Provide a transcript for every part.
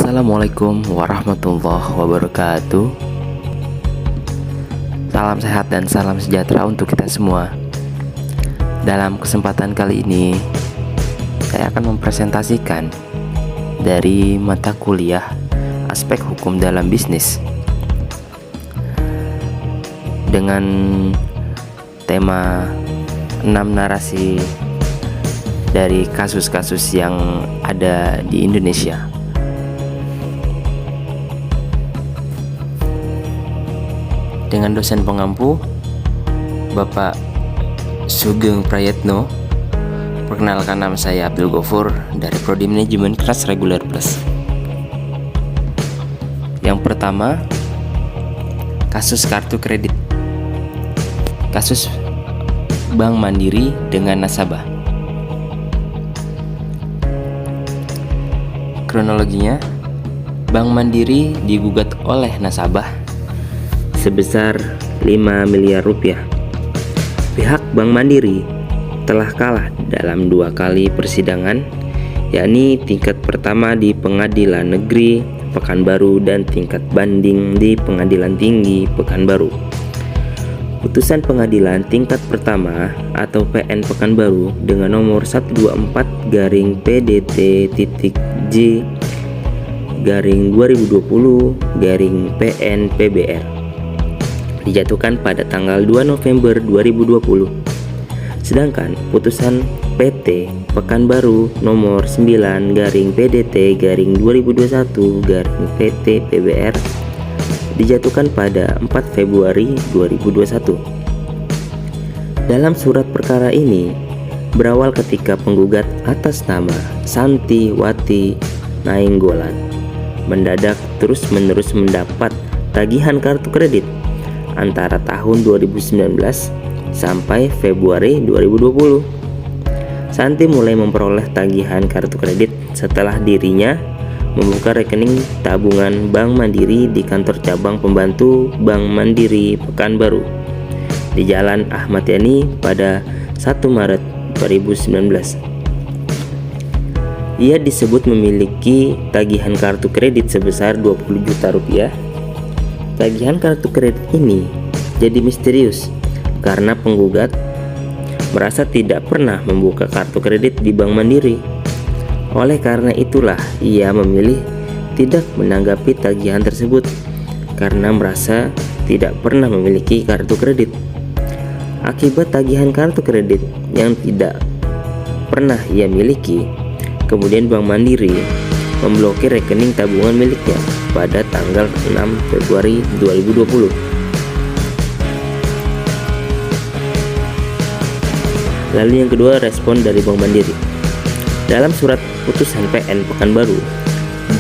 Assalamualaikum warahmatullahi wabarakatuh. Salam sehat dan salam sejahtera untuk kita semua. Dalam kesempatan kali ini, saya akan mempresentasikan dari mata kuliah aspek hukum dalam bisnis dengan tema 6 narasi dari kasus-kasus yang ada di Indonesia. Dengan dosen pengampu Bapak Sugeng Prayetno. Perkenalkan, nama saya Abdul Gofur dari Prodi Manajemen Kelas Reguler Plus. Yang pertama, kasus kartu kredit. Kasus Bank Mandiri dengan nasabah. Kronologinya, Bank Mandiri digugat oleh nasabah sebesar 5 miliar rupiah. Pihak Bank Mandiri telah kalah dalam 2 kali persidangan, yakni tingkat pertama di Pengadilan Negeri Pekanbaru dan tingkat banding di Pengadilan Tinggi Pekanbaru. Putusan pengadilan tingkat pertama atau PN Pekanbaru dengan nomor 124-PDT-J-2020-PN-PBR dijatuhkan pada tanggal 2 November 2020. Sedangkan putusan PT Pekanbaru nomor 9-PDT-2021-PT-PBR dijatuhkan pada 4 Februari 2021. Dalam surat perkara ini berawal ketika penggugat atas nama Santi Wati Nainggolan mendadak terus-menerus mendapat tagihan kartu kredit antara tahun 2019 sampai Februari 2020. Santi mulai memperoleh tagihan kartu kredit setelah dirinya membuka rekening tabungan Bank Mandiri di kantor cabang pembantu Bank Mandiri Pekanbaru di Jalan Ahmad Yani pada 1 Maret 2019. Ia disebut memiliki tagihan kartu kredit sebesar 20 juta rupiah. Tagihan kartu kredit ini jadi misterius karena penggugat merasa tidak pernah membuka kartu kredit di Bank Mandiri. Oleh karena itulah ia memilih tidak menanggapi tagihan tersebut karena merasa tidak pernah memiliki kartu kredit. Akibat tagihan kartu kredit yang tidak pernah ia miliki, kemudian Bank Mandiri memblokir rekening tabungan miliknya pada tanggal 6 Februari 2020. Lalu yang kedua, respon dari Bank Mandiri. Dalam surat putusan PN Pekanbaru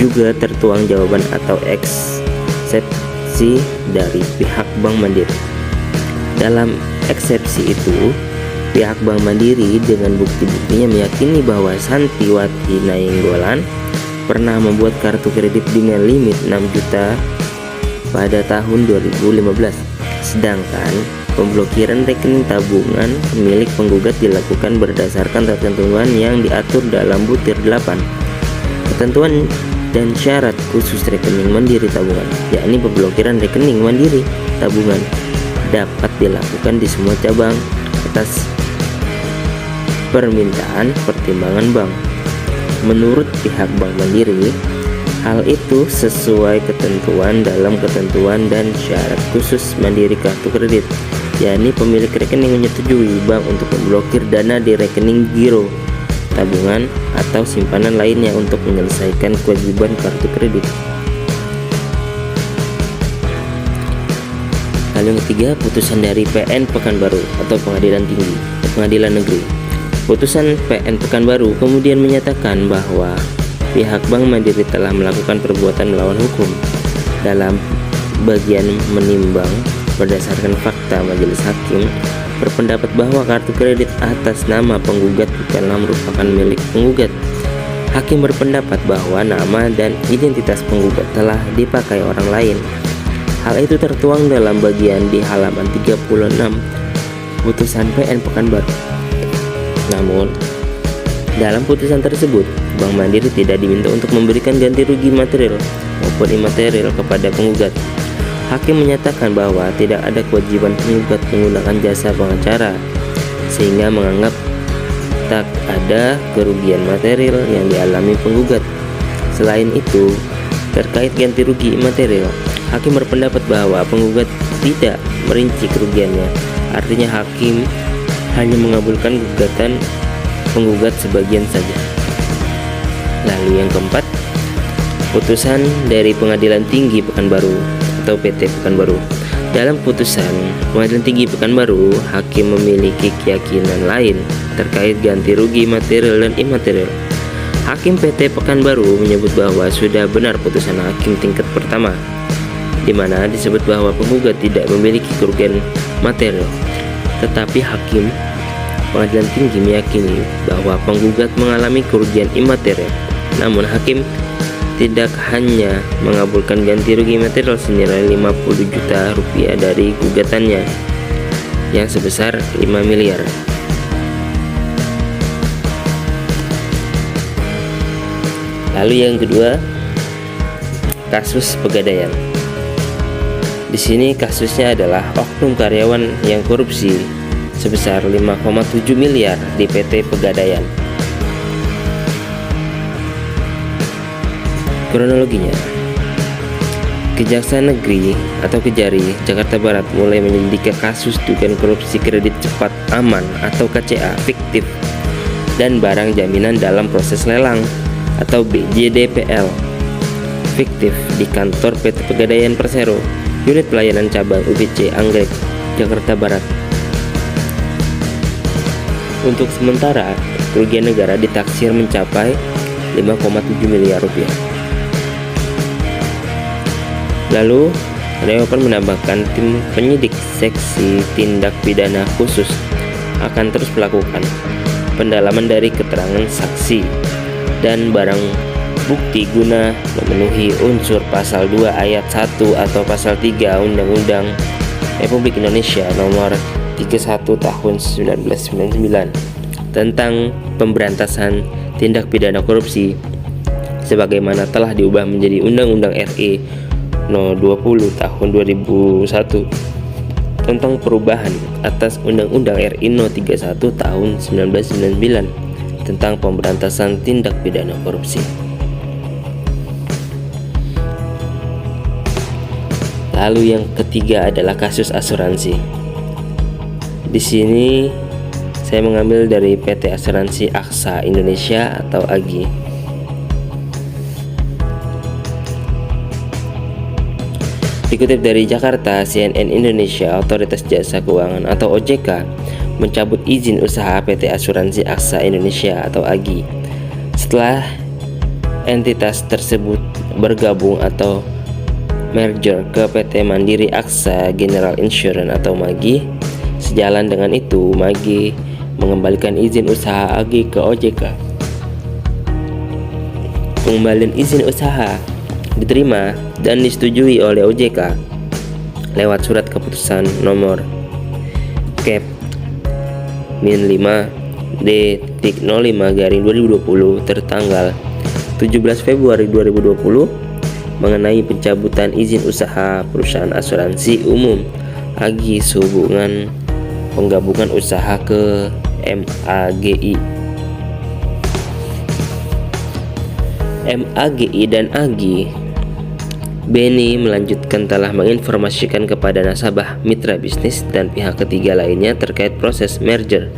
juga tertuang jawaban atau eksepsi dari pihak Bank Mandiri. Dalam eksepsi itu, pihak Bank Mandiri dengan bukti-buktinya meyakini bahwa Santiwati Nainggolan pernah membuat kartu kredit dengan limit 6 juta pada tahun 2015. Sedangkan pemblokiran rekening tabungan milik penggugat dilakukan berdasarkan ketentuan yang diatur dalam butir 8. Ketentuan dan syarat khusus rekening Mandiri tabungan, yakni pemblokiran rekening Mandiri tabungan dapat dilakukan di semua cabang atas permintaan pertimbangan bank. Menurut pihak Bank Mandiri, hal itu sesuai ketentuan dalam ketentuan dan syarat khusus Mandiri kartu kredit, yakni pemilik rekening menyetujui bank untuk memblokir dana di rekening giro, tabungan, atau simpanan lainnya untuk menyelesaikan kewajiban kartu kredit. Lalu yang ketiga, putusan dari PN Pekanbaru atau Pengadilan Tinggi, Pengadilan Negeri. Putusan PN Pekanbaru kemudian menyatakan bahwa pihak Bank Mandiri telah melakukan perbuatan melawan hukum. Dalam bagian menimbang berdasarkan fakta, majelis hakim berpendapat bahwa kartu kredit atas nama penggugat bukanlah merupakan milik penggugat. Hakim berpendapat bahwa nama dan identitas penggugat telah dipakai orang lain. Hal itu tertuang dalam bagian di halaman 36 putusan PN Pekanbaru. Namun, Dalam putusan tersebut, Bank Mandiri tidak diminta untuk memberikan ganti rugi material maupun imaterial kepada penggugat. Hakim menyatakan bahwa tidak ada kewajiban penggugat menggunakan jasa pengacara, sehingga menganggap tak ada kerugian material yang dialami penggugat. Selain itu, terkait ganti rugi imaterial, hakim berpendapat bahwa penggugat tidak merinci kerugiannya. Artinya hakim hanya mengabulkan gugatan penggugat sebagian saja. Lalu yang keempat, putusan dari Pengadilan Tinggi Pekanbaru atau PT Pekanbaru. Dalam putusan Pengadilan Tinggi Pekanbaru, hakim memiliki keyakinan lain terkait ganti rugi material dan imaterial. Hakim PT Pekanbaru menyebut bahwa sudah benar putusan hakim tingkat pertama, di mana disebut bahwa penggugat tidak memiliki kerugian material. Tetapi hakim Pengadilan Tinggi meyakini bahwa penggugat mengalami kerugian imaterial. Namun hakim tidak hanya mengabulkan ganti rugi material senilai 50 juta rupiah dari gugatannya yang sebesar 5 miliar. Lalu yang kedua, kasus Pegadaian. Di sini kasusnya adalah oknum karyawan yang korupsi sebesar 5,7 miliar di PT Pegadaian. Kronologinya, Kejaksaan Negeri atau Kejari Jakarta Barat mulai menyelidiki kasus dugaan korupsi kredit cepat aman atau KCA fiktif dan barang jaminan dalam proses lelang atau BJDPL fiktif di kantor PT Pegadaian Persero, unit pelayanan cabang UBC Anggrek, Jakarta Barat. Untuk sementara, kerugian negara ditaksir mencapai 5,7 miliar rupiah. Lalu, Reopen menambahkan tim penyidik seksi tindak pidana khusus akan terus melakukan pendalaman dari keterangan saksi dan barang bukti guna memenuhi unsur pasal 2 ayat 1 atau pasal 3 Undang-Undang Republik Indonesia nomor 31 tahun 1999 tentang pemberantasan tindak pidana korupsi sebagaimana telah diubah menjadi Undang-Undang RI No 20 tahun 2001 tentang perubahan atas Undang-Undang RI No 31 tahun 1999 tentang pemberantasan tindak pidana korupsi. Lalu yang ketiga adalah kasus asuransi. Di sini saya mengambil dari PT Asuransi Aksa Indonesia atau AGI. Dikutip dari Jakarta, CNN Indonesia, Otoritas Jasa Keuangan atau OJK mencabut izin usaha PT Asuransi Aksa Indonesia atau AGI setelah entitas tersebut bergabung atau merger ke PT Mandiri Aksa General Insurance atau MAGI. Sejalan dengan itu, MAGI mengembalikan izin usaha AGI ke OJK. Pengembalian izin usaha diterima dan disetujui oleh OJK lewat surat keputusan nomor Kep Min 5 D.05/2020 tertanggal 17 Februari 2020 mengenai pencabutan izin usaha perusahaan asuransi umum AGI sehubungan penggabungan usaha ke MAGI. MAGI dan AGI. Beni melanjutkan telah menginformasikan kepada nasabah, mitra bisnis, dan pihak ketiga lainnya terkait proses merger.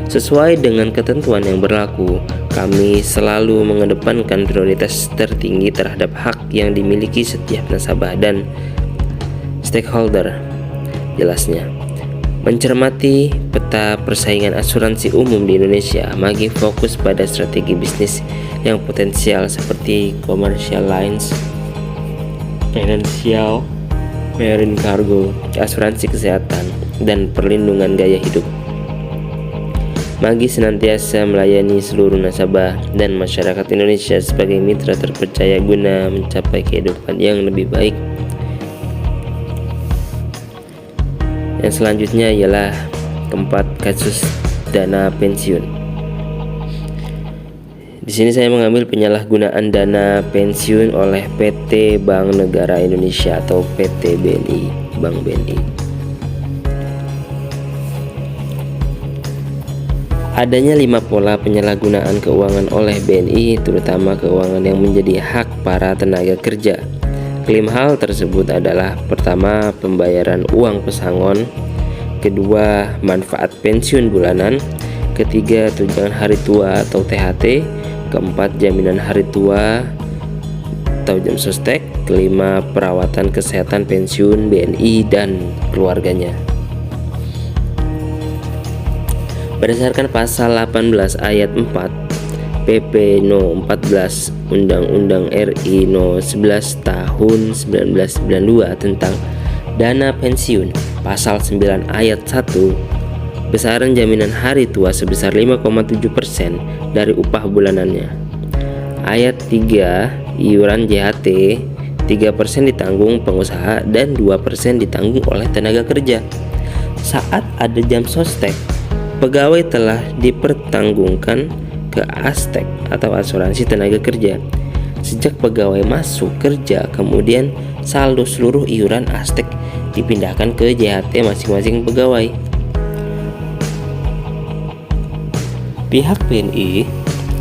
Sesuai dengan ketentuan yang berlaku, kami selalu mengedepankan prioritas tertinggi terhadap hak yang dimiliki setiap nasabah dan stakeholder. Jelasnya, mencermati peta persaingan asuransi umum di Indonesia, MAGI fokus pada strategi bisnis yang potensial seperti commercial lines, financial, marine cargo, asuransi kesehatan, dan perlindungan gaya hidup. MAGI senantiasa melayani seluruh nasabah dan masyarakat Indonesia sebagai mitra terpercaya guna mencapai kehidupan yang lebih baik. Yang selanjutnya ialah keempat, kasus dana pensiun. Di sini saya mengambil penyalahgunaan dana pensiun oleh PT Bank Negara Indonesia atau PT BNI, Bank BNI. Adanya 5 pola penyalahgunaan keuangan oleh BNI, terutama keuangan yang menjadi hak para tenaga kerja. Kelima hal tersebut adalah: pertama, pembayaran uang pesangon; kedua, manfaat pensiun bulanan; ketiga, tunjangan hari tua atau THT; keempat, jaminan hari tua atau jam sostek; kelima, perawatan kesehatan pensiun BNI dan keluarganya. Berdasarkan pasal 18 ayat 4 PP No 14 Undang-Undang RI No 11 Tahun 1992 tentang dana pensiun, pasal 9 ayat 1, besaran jaminan hari tua sebesar 5,7% dari upah bulanannya. Ayat 3, iuran JHT 3% ditanggung pengusaha dan 2% ditanggung oleh tenaga kerja. Saat ada jam sostek, pegawai telah dipertanggungkan ke ASTEK atau asuransi tenaga kerja. Sejak pegawai masuk kerja, kemudian saldo seluruh iuran ASTEK dipindahkan ke JHT masing-masing pegawai. Pihak BNI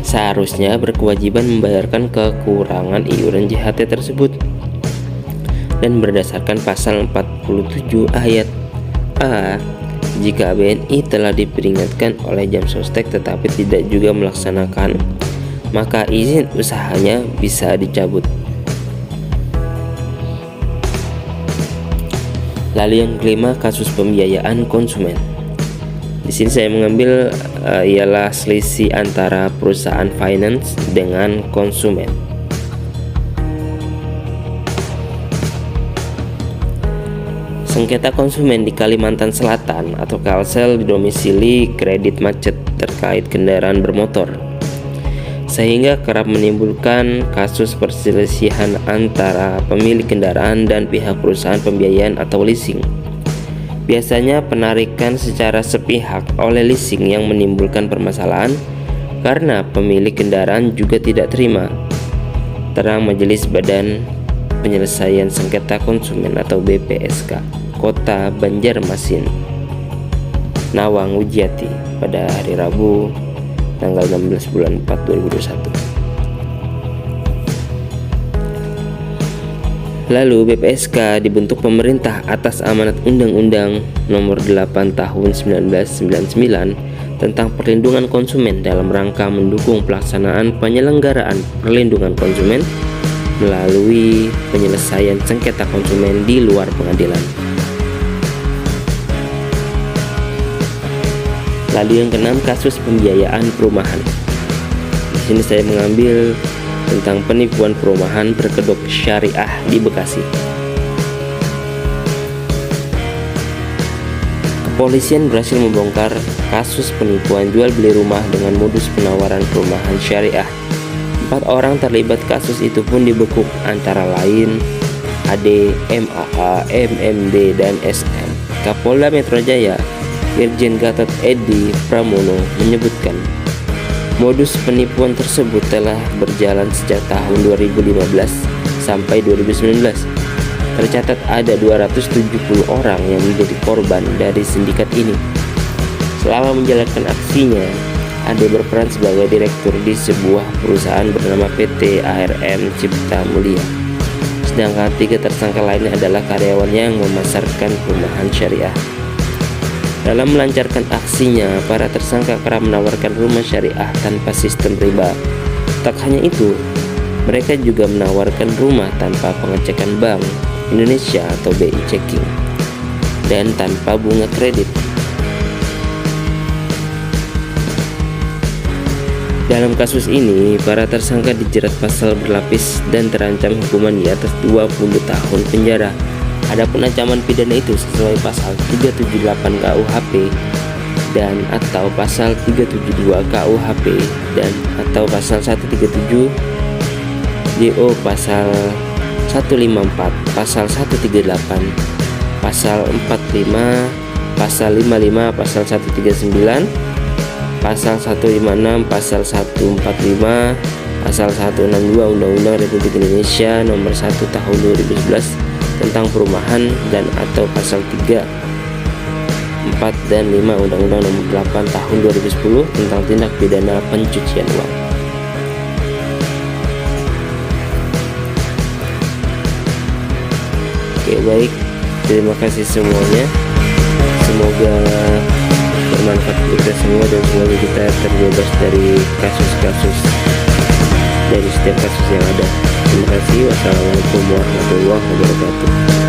seharusnya berkewajiban membayarkan kekurangan iuran JHT tersebut. Dan berdasarkan pasal 47 ayat A, jika BNI telah diperingatkan oleh jam sostek tetapi tidak juga melaksanakan, maka izin usahanya bisa dicabut. Lalu yang kelima, kasus pembiayaan konsumen. Di sini saya mengambil ialah selisih antara perusahaan finance dengan konsumen. Sengketa konsumen di Kalimantan Selatan atau Kalsel didomisili kredit macet terkait kendaraan bermotor, sehingga kerap menimbulkan kasus perselisihan antara pemilik kendaraan dan pihak perusahaan pembiayaan atau leasing. Biasanya penarikan secara sepihak oleh leasing yang menimbulkan permasalahan karena pemilik kendaraan juga tidak terima. Terang Majelis Badan Penyelesaian Sengketa Konsumen atau BPSK Kota Banjarmasin, Nawang Wijiati pada hari Rabu tanggal 16 bulan 4 2021. Lalu BPSK dibentuk pemerintah atas amanat Undang-Undang Nomor 8 Tahun 1999 tentang perlindungan konsumen dalam rangka mendukung pelaksanaan penyelenggaraan perlindungan konsumen melalui penyelesaian sengketa konsumen di luar pengadilan. Lalu yang keenam, kasus pembiayaan perumahan. Di sini saya mengambil tentang penipuan perumahan berkedok syariah di Bekasi. Kepolisian berhasil membongkar kasus penipuan jual beli rumah dengan modus penawaran perumahan syariah. 4 orang terlibat kasus itu pun dibekuk, antara lain AD, MAA, MMD, dan SM. Kapolda Metro Jaya Irjen Gatot Edi Pramono menyebutkan modus penipuan tersebut telah berjalan sejak tahun 2015 sampai 2019. Tercatat ada 270 orang yang menjadi korban dari sindikat ini. Selama menjalankan aksinya, Ade berperan sebagai direktur di sebuah perusahaan bernama PT ARM Cipta Mulia. Sedangkan 3 tersangka lainnya adalah karyawannya yang memasarkan perumahan syariah. Dalam melancarkan aksinya, para tersangka kerap menawarkan rumah syariah tanpa sistem riba. Tak hanya itu, mereka juga menawarkan rumah tanpa pengecekan Bank Indonesia atau BI checking dan tanpa bunga kredit. Dalam kasus ini, para tersangka dijerat pasal berlapis dan terancam hukuman di atas 20 tahun penjara. Adapun ancaman pidana itu sesuai pasal 378 KUHP dan atau pasal 372 KUHP dan atau pasal 137 JO, pasal 154, pasal 138, pasal 45, pasal 55, pasal 139, pasal 156, pasal 145, pasal 162 Undang-Undang Republik Indonesia Nomor 1 Tahun 2011 tentang perumahan dan atau pasal 3, 4 dan 5 Undang-Undang Nomor 8 Tahun 2010 tentang tindak pidana pencucian uang. Oke, baik. Terima kasih semuanya. Semoga bermanfaat untuk kita semua dan semoga kita terbebas dari kasus-kasus, dari setiap kasus yang ada. Terima kasih. Wassalamualaikum warahmatullahi wabarakatuh.